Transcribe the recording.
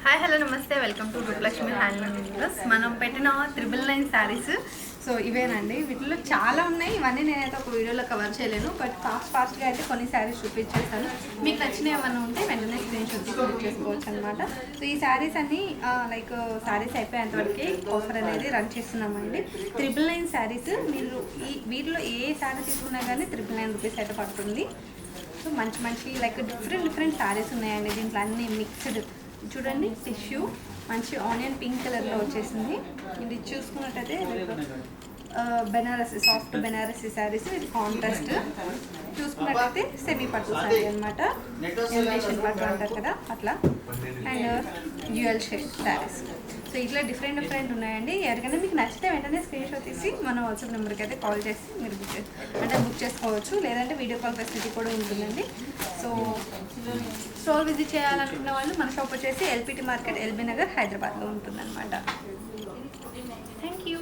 Hi hello నమస్తే welcome to Rupalakshmi handloom videos. మనం పెట్టిన 999 శారీస్. సో ఇవేనండి, వీటిలో చాలా ఉన్నాయి. ఇవన్నీ నేనైతే ఒక వీడియోలో కవర్ చేయలేను, బట్ ఫాస్ట్గా అయితే కొన్ని శారీస్ చూపించేస్తాను. మీకు నచ్చినవి ఏమైనా ఉంటే వెంటనే స్క్రీన్ షాట్ తీసి బుక్ చేసుకోవచ్చు అనమాట. సో ఈ శారీస్ అన్నీ లైక్ శారీస్ అయిపోయేంతవరకు ఆఫర్ అనేది రన్ చేస్తున్నామండి. 999 శారీస్. మీరు వీటిలో ఏ శారీ తీసుకున్నా కానీ 999 రూపీస్ అయితే పడుతుంది. సో మంచి మంచి లైక్ డిఫరెంట్ శారీస్ ఉన్నాయండి. దీంట్లో అన్నీ మిక్స్డ్. చూడండి, టిష్యూ మంచి ఆనియన్ పింక్ కలర్లో వచ్చేసింది. ఇది చూసుకున్నట్టయితే బెనారసి, సాఫ్ట్ బెనారసి శారీస్. ఇది కాంట్రాస్ట్. చూసుకున్నట్టయితే సెమీ పట్టు శారీ అనమాట. ఎలివేషన్ పట్టు అంటారు కదా, అట్లా. And dual shade saris. So ఇట్లా డిఫరెంట్ ఉన్నాయండి. ఎవరికైనా మీకు నచ్చితే వెంటనే స్క్రీన్ షాట్ తీసి మన వాట్సాప్ నెంబర్కి అయితే కాల్ చేసి మీరు బుక్ చేసుకోవచ్చు. లేదంటే వీడియో కాల్ ఫెసిలిటీ కూడా ఉంటుందండి. సో స్టోర్ విజిట్ చేయాలనుకున్న వాళ్ళు మన షాప్ వచ్చేసి ఎల్పిటి మార్కెట్, ఎల్బీ నగర్, హైదరాబాద్లో ఉంటుందన్నమాట. Thank you.